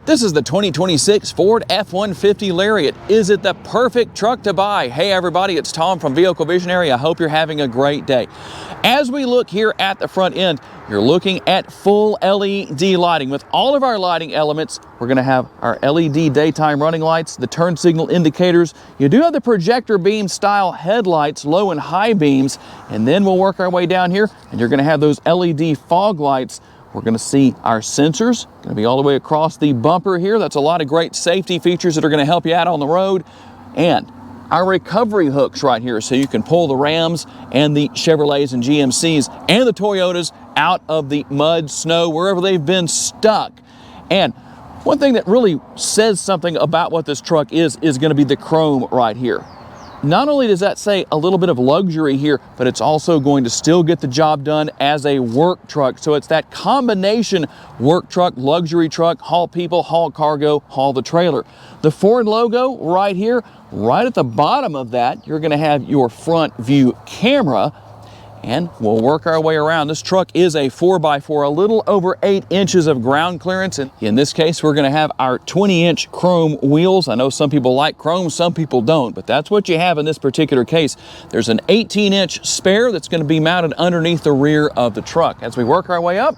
This is the 2026 Ford F-150 Lariat. Is it the perfect truck to buy? Hey everybody, it's Tom from Vehicle Visionary. I hope you're having a great day. As we look here at the front end, you're looking at full LED lighting. With all of our lighting elements, we're going to have our LED daytime running lights, the turn signal indicators. You do have the projector beam style headlights, low and high beams, and then we'll work our way down here and you're going to have those LED fog lights. We're going to see our sensors, going to be all the way across the bumper here. That's a lot of great safety features that are going to help you out on the road. And our recovery hooks right here, so you can pull the Rams and the Chevrolets and GMCs and the Toyotas out of the mud, snow, wherever they've been stuck. And one thing that really says something about what this truck is going to be the chrome right here. Not only does that say a little bit of luxury here, but it's also going to still get the job done as a work truck. So it's that combination work truck, luxury truck, haul people, haul cargo, haul the trailer. The Ford logo right here, right at the bottom of that, you're going to have your front view camera. And we'll work our way around. This truck is a 4x4, a little over 8 inches of ground clearance. And in this case, we're going to have our 20-inch chrome wheels. I know some people like chrome, some people don't, but that's what you have in this particular case. There's an 18-inch spare that's going to be mounted underneath the rear of the truck. As we work our way up,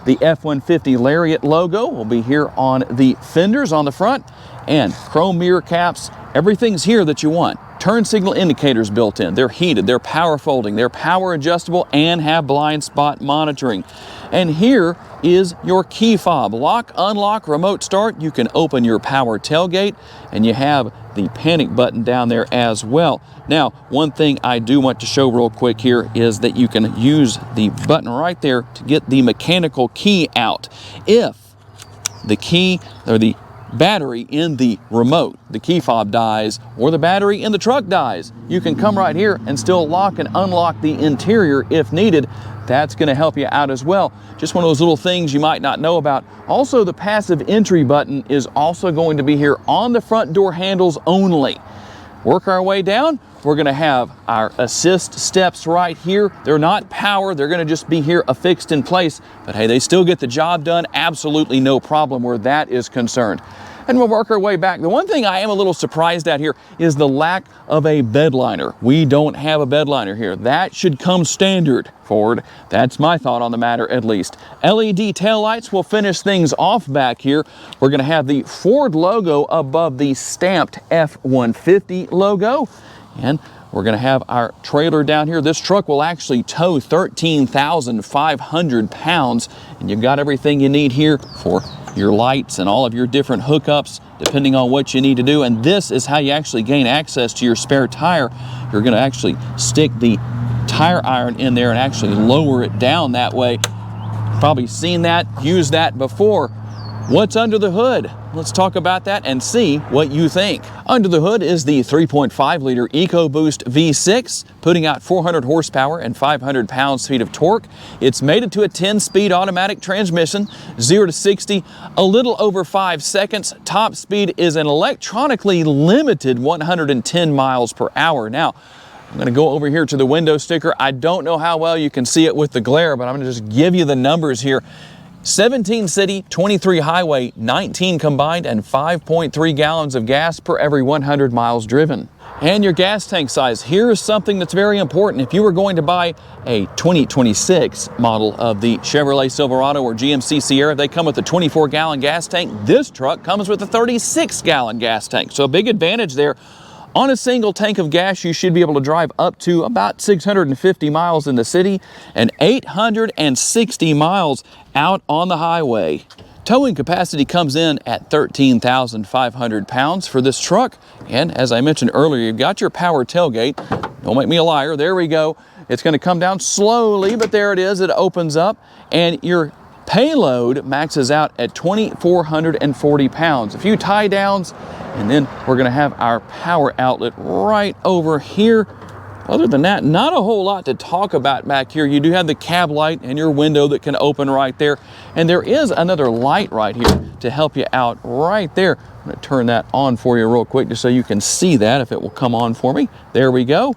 the F-150 Lariat logo will be here on the fenders on the front, and chrome mirror caps. Everything's here that you want. Turn signal indicators built in. They're heated, they're power folding, they're power adjustable, and have blind spot monitoring. And here is your key fob. Lock, unlock, remote start. You can open your power tailgate, and you have the panic button down there as well. Now, one thing I do want to show real quick here is that you can use the button right there to get the mechanical key out. If the key or the battery in the remote, the key fob dies, or the battery in the truck dies, you can come right here and still lock and unlock the interior if needed. That's going to help you out as well. Just one of those little things you might not know about. Also, the passive entry button is also going to be here on the front door handles only. Work our way down. We're going to have our assist steps right here. They're not power, they're going to just be here affixed in place, but hey, they still get the job done. Absolutely no problem where that is concerned. And we'll work our way back. The one thing I am a little surprised at here is the lack of a bed liner. We don't have a bed liner here. That should come standard, Ford. That's my thought on the matter, at least. LED taillights will finish things off back here. We're going to have the Ford logo above the stamped F-150 logo. And we're going to have our trailer down here. This truck will actually tow 13,500 pounds, and you've got everything you need here for your lights and all of your different hookups, depending on what you need to do. And this is how you actually gain access to your spare tire. You're going to actually stick the tire iron in there and actually lower it down that way. Probably seen that, used that before. What's under the hood? Let's talk about that and see what you think. Under the hood is the 3.5-liter EcoBoost V6, putting out 400 horsepower and 500 pounds-feet of torque. It's mated to a 10-speed automatic transmission, 0 to 60, a little over 5 seconds. Top speed is an electronically limited 110 miles per hour. Now, I'm going to go over here to the window sticker. I don't know how well you can see it with the glare, but I'm going to just give you the numbers here. 17 city, 23 highway, 19 combined, and 5.3 gallons of gas per every 100 miles driven. And your gas tank size. Here's something that's very important. If you were going to buy a 2026 model of the Chevrolet Silverado or GMC Sierra, they come with a 24-gallon gas tank. This truck comes with a 36-gallon gas tank. So a big advantage there. On a single tank of gas, you should be able to drive up to about 650 miles in the city and 860 miles out on the highway. Towing capacity comes in at 13,500 pounds for this truck. And as I mentioned earlier, you've got your power tailgate. Don't make me a liar. There we go. It's going to come down slowly, but there it is. It opens up, and your payload maxes out at 2,440 pounds. A few tie downs, and then we're going to have our power outlet right over here. Other than that, not a whole lot to talk about back here. You do have the cab light and your window that can open right there. And there is another light right here to help you out right there. I'm going to turn that on for you real quick just so you can see that if it will come on for me. There we go.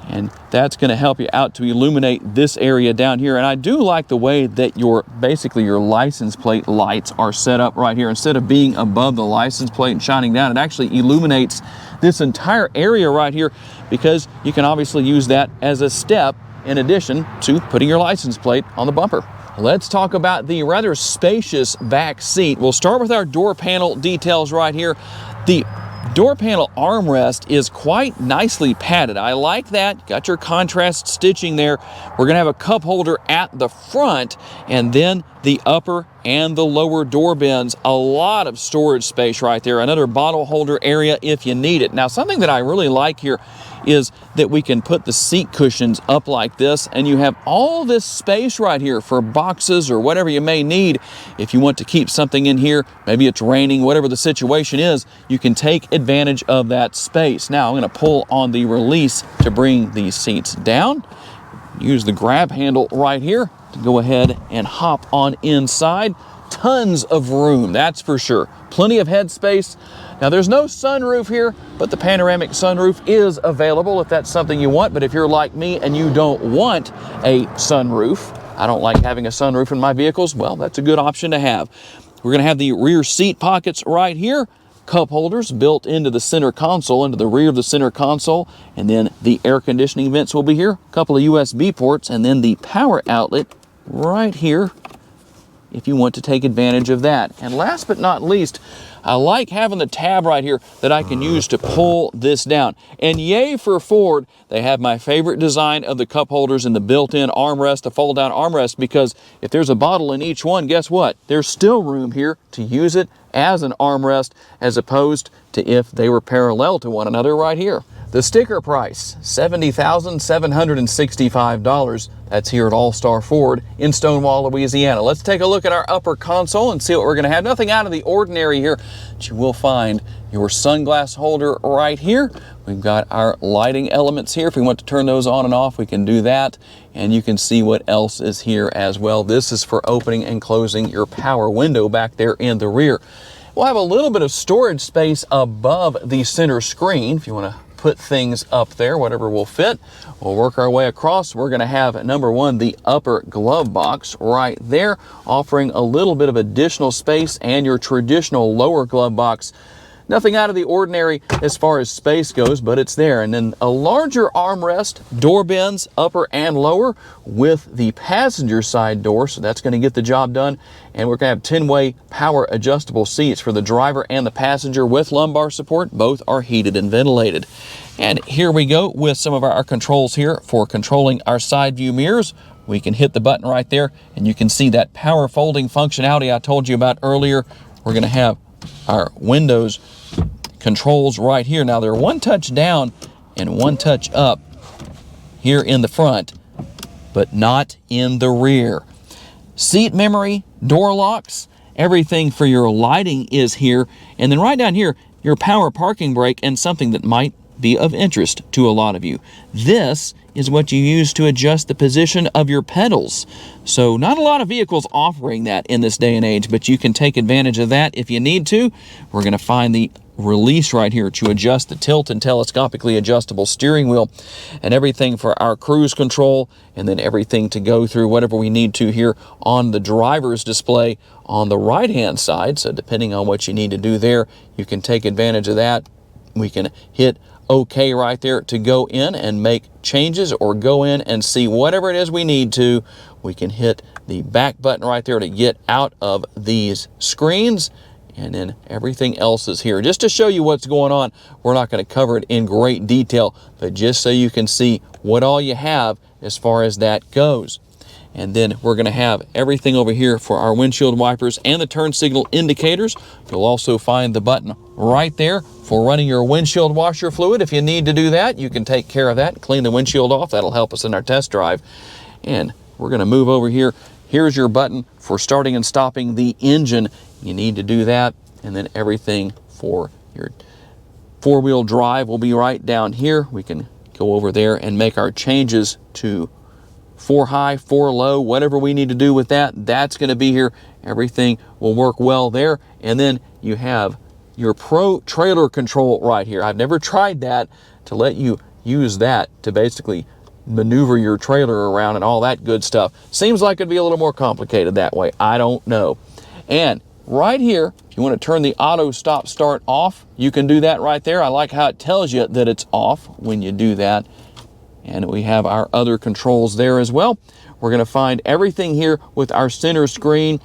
And that's going to help you out to illuminate this area down here. And I do like the way that basically your license plate lights are set up right here. Instead of being above the license plate and shining down, it actually illuminates this entire area right here, because you can obviously use that as a step in addition to putting your license plate on the bumper. Let's talk about the rather spacious back seat. We'll start with our door panel details right here. The door panel armrest is quite nicely padded. I like that. Got your contrast stitching there. We're going to have a cup holder at the front, and then the upper and the lower door bins. A lot of storage space right there. Another bottle holder area if you need it. Now, something that I really like here is that we can put the seat cushions up like this, and you have all this space right here for boxes or whatever you may need. If you want to keep something in here, maybe it's raining, whatever the situation is, you can take advantage of that space. Now I'm going to pull on the release to bring these seats down. Use the grab handle right here to go ahead and hop on inside. Tons of room, that's for sure. Plenty of headspace. Now there's no sunroof here, but the panoramic sunroof is available if that's something you want. But if you're like me and you don't want a sunroof, I don't like having a sunroof in my vehicles, well, that's a good option to have. We're going to have the rear seat pockets right here. Cup holders built into the center console, into the rear of the center console, and then the air conditioning vents will be here. A couple of USB ports, and then the power outlet right here if you want to take advantage of that. And last but not least, I like having the tab right here that I can use to pull this down. And yay for Ford, they have my favorite design of the cup holders and the built-in armrest, the fold-down armrest, because if there's a bottle in each one, guess what? There's still room here to use it as an armrest, as opposed to if they were parallel to one another right here. The sticker price, $70,765. That's here at All-Star Ford in Stonewall, Louisiana. Let's take a look at our upper console and see what we're going to have. Nothing out of the ordinary here, but you will find your sunglass holder right here. We've got our lighting elements here. If we want to turn those on and off, we can do that. And you can see what else is here as well. This is for opening and closing your power window back there in the rear. We'll have a little bit of storage space above the center screen if you want to put things up there, whatever will fit. We'll work our way across. We're going to have, number one, the upper glove box right there, offering a little bit of additional space, and your traditional lower glove box. Nothing out of the ordinary as far as space goes, but it's there. And then a larger armrest, door bins, upper and lower, with the passenger side door, so that's going to get the job done. And we're going to have 10-way power adjustable seats for the driver and the passenger with lumbar support. Both are heated and ventilated. And here we go with some of our controls here for controlling our side view mirrors. We can hit the button right there, and you can see that power folding functionality I told you about earlier. We're going to have our windows controls right here. Now they're one touch down and one touch up here in the front, but not in the rear. Seat memory, door locks, everything for your lighting is here. And then right down here, your power parking brake, and something that might be of interest to a lot of you. This is what you use to adjust the position of your pedals. So not a lot of vehicles offering that in this day and age, but you can take advantage of that if you need to. We're going to find the release right here to adjust the tilt and telescopically adjustable steering wheel, and everything for our cruise control, and then everything to go through whatever we need to here on the driver's display on the right hand side. So depending on what you need to do there, you can take advantage of that. We can hit OK right there to go in and make changes, or go in and see whatever it is we need to. We can hit the back button right there to get out of these screens, and then everything else is here. Just to show you what's going on, we're not going to cover it in great detail, but just so you can see what all you have as far as that goes. And then we're going to have everything over here for our windshield wipers and the turn signal indicators. You'll also find the button right there for running your windshield washer fluid. If you need to do that, you can take care of that, clean the windshield off. That'll help us in our test drive. And we're going to move over here. Here's your button for starting and stopping the engine. You need to do that. And then everything for your four-wheel drive will be right down here. We can go over there and make our changes to 4 high, 4 low, whatever we need to do with that, that's going to be here. Everything will work well there. And then you have your Pro trailer control right here. I've never tried that, to let you use that to basically maneuver your trailer around and all that good stuff. Seems like it'd be a little more complicated that way. I don't know. And right here, if you want to turn the auto stop start off, you can do that right there. I like how it tells you that it's off when you do that. And we have our other controls there as well. We're going to find everything here with our center screen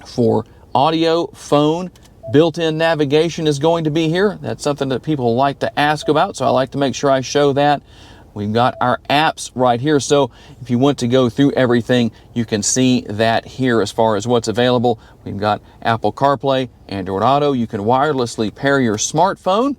for audio, phone, built-in navigation is going to be here. That's something that people like to ask about, so I like to make sure I show that. We've got our apps right here, so if you want to go through everything, you can see that here as far as what's available. We've got Apple CarPlay, Android Auto. You can wirelessly pair your smartphone.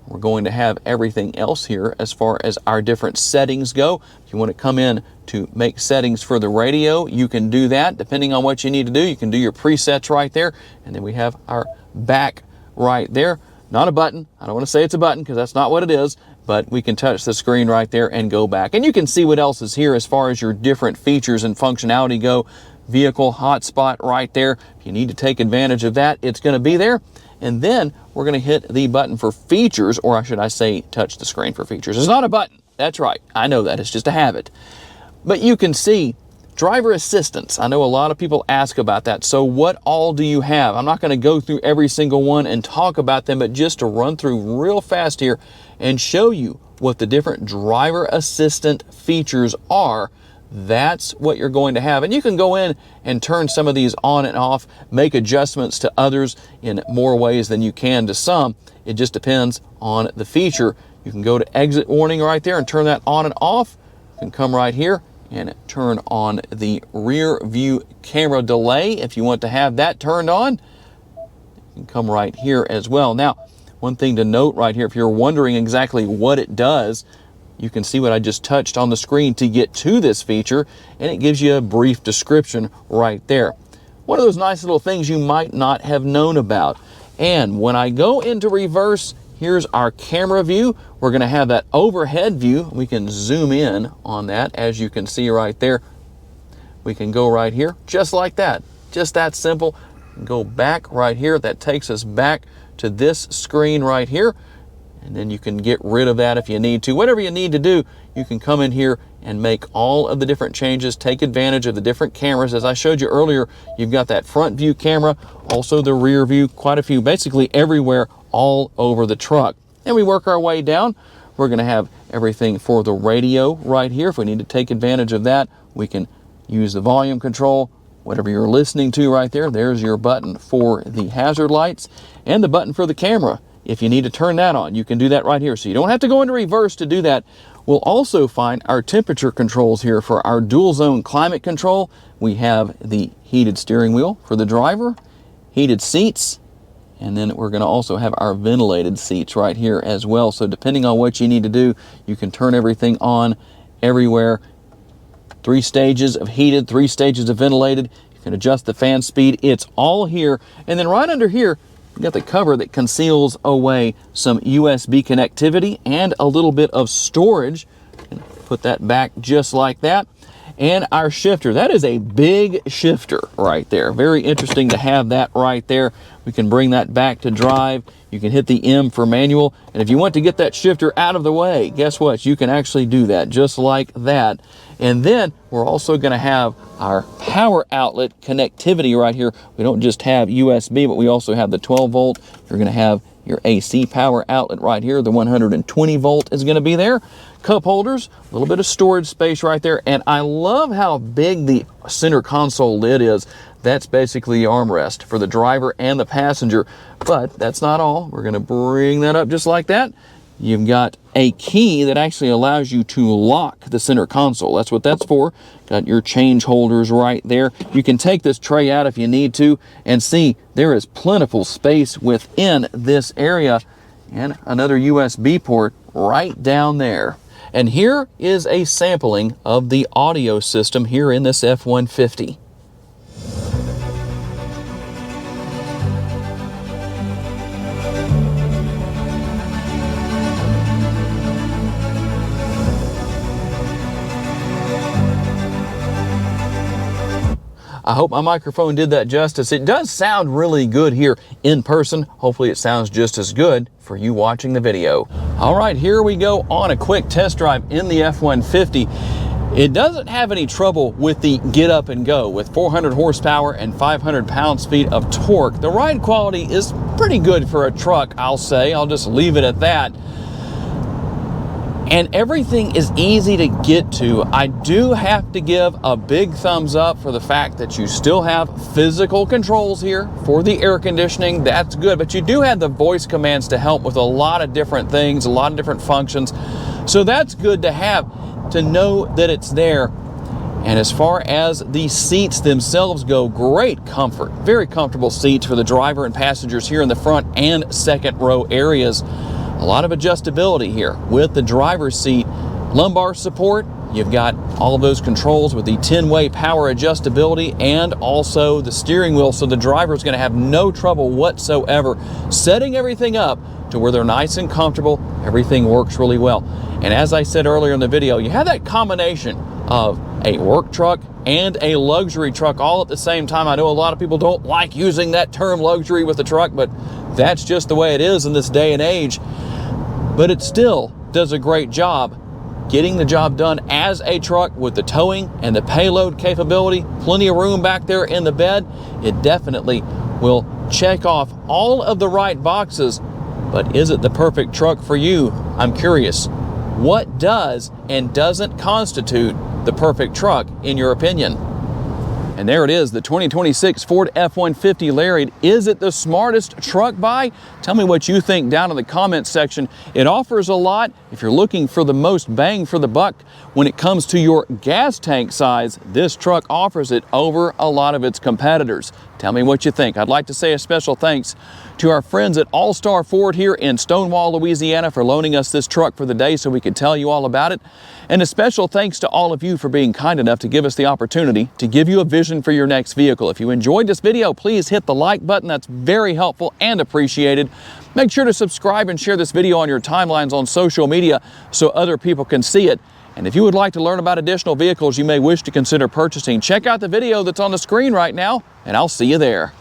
We're going to have everything else here as far as our different settings go. If you want to come in to make settings for the radio, you can do that. Depending on what you need to do, you can do your presets right there. And then we have our back right there. Not a button. I don't want to say it's a button because that's not what it is, but we can touch the screen right there and go back. And you can see what else is here as far as your different features and functionality go. Vehicle hotspot right there. If you need to take advantage of that, it's going to be there. And then we're going to hit the button for features, or should I say touch the screen for features. It's not a button. That's right. I know that. It's just a habit. But you can see driver assistance. I know a lot of people ask about that. So what all do you have? I'm not going to go through every single one and talk about them, but just to run through real fast here and show you what the different driver assistant features are. That's what you're going to have. And you can go in and turn some of these on and off, make adjustments to others in more ways than you can to some. It just depends on the feature. You can go to exit warning right there and turn that on and off. You can come right here and turn on the rear view camera delay if you want to have that turned on. You can come right here as well. Now, one thing to note right here, if you're wondering exactly what it does, you can see what I just touched on the screen to get to this feature, and it gives you a brief description right there. One of those nice little things you might not have known about. And when I go into reverse, here's our camera view. We're going to have that overhead view. We can zoom in on that, as you can see right there. We can go right here, just like that. Just that simple. Go back right here. That takes us back to this screen right here. And then you can get rid of that if you need to. Whatever you need to do, you can come in here and make all of the different changes, take advantage of the different cameras. As I showed you earlier, you've got that front view camera, also the rear view, quite a few, basically everywhere, all over the truck. And we work our way down. We're going to have everything for the radio right here. If we need to take advantage of that, we can use the volume control, whatever you're listening to right there. There's your button for the hazard lights and the button for the camera. If you need to turn that on, you can do that right here. So you don't have to go into reverse to do that. We'll also find our temperature controls here for our dual zone climate control. We have the heated steering wheel for the driver, heated seats, and then we're going to also have our ventilated seats right here as well. So depending on what you need to do, you can turn everything on everywhere. 3 stages of heated, 3 stages of ventilated. You can adjust the fan speed. It's all here. And then right under here, you got the cover that conceals away some USB connectivity and a little bit of storage. Put that back just like that. And our shifter, that is a big shifter right there. Very interesting to have that right there. We can bring that back to drive. You can hit the M for manual. And if you want to get that shifter out of the way, guess what? You can actually do that just like that. And then we're also going to have our power outlet connectivity right here. We don't just have USB, but we also have the 12 volt. You're going to have your AC power outlet right here. The 120 volt is going to be there. Cup holders, a little bit of storage space right there. And I love how big the center console lid is. That's basically the armrest for the driver and the passenger. But that's not all. We're going to bring that up just like that. You've got a key that actually allows you to lock the center console. That's what that's for. Got your change holders right there. You can take this tray out if you need to, and see there is plentiful space within this area, and another USB port right down there. And here is a sampling of the audio system here in this F-150. I hope my microphone did that justice. It does sound really good here in person. Hopefully it sounds just as good for you watching the video. All right, here we go on a quick test drive in the F-150. It doesn't have any trouble with the get up and go. With 400 horsepower and 500 pounds-feet of torque, the ride quality is pretty good for a truck, I'll say. I'll just leave it at that. And everything is easy to get to. I do have to give a big thumbs up for the fact that you still have physical controls here for the air conditioning. That's good, but you do have the voice commands to help with a lot of different things, a lot of different functions. So that's good to have, to know that it's there. And as far as the seats themselves go, great comfort, very comfortable seats for the driver and passengers here in the front and second row areas. A lot of adjustability here with the driver's seat. Lumbar support, you've got all of those controls with the 10-way power adjustability and also the steering wheel, so the driver is going to have no trouble whatsoever setting everything up to where they're nice and comfortable. Everything works really well. And as I said earlier in the video, you have that combination of a work truck and a luxury truck all at the same time. I know a lot of people don't like using that term luxury with the truck, but that's just the way it is in this day and age. But it still does a great job getting the job done as a truck with the towing and the payload capability. Plenty of room back there in the bed. It definitely will check off all of the right boxes. But is it the perfect truck for you? I'm curious. What does and doesn't constitute the perfect truck in your opinion? And there it is, the 2026 Ford F-150 Lariat. Is it the smartest truck buy? Tell me what you think down in the comments section. It offers a lot. If you're looking for the most bang for the buck when it comes to your gas tank size, this truck offers it over a lot of its competitors. Tell me what you think. I'd like to say a special thanks to our friends at All-Star Ford here in Stonewall, Louisiana for loaning us this truck for the day so we could tell you all about it. And a special thanks to all of you for being kind enough to give us the opportunity to give you a vision for your next vehicle. If you enjoyed this video, please hit the like button. That's very helpful and appreciated. Make sure to subscribe and share this video on your timelines on social media so other people can see it. And if you would like to learn about additional vehicles you may wish to consider purchasing, check out the video that's on the screen right now, and I'll see you there.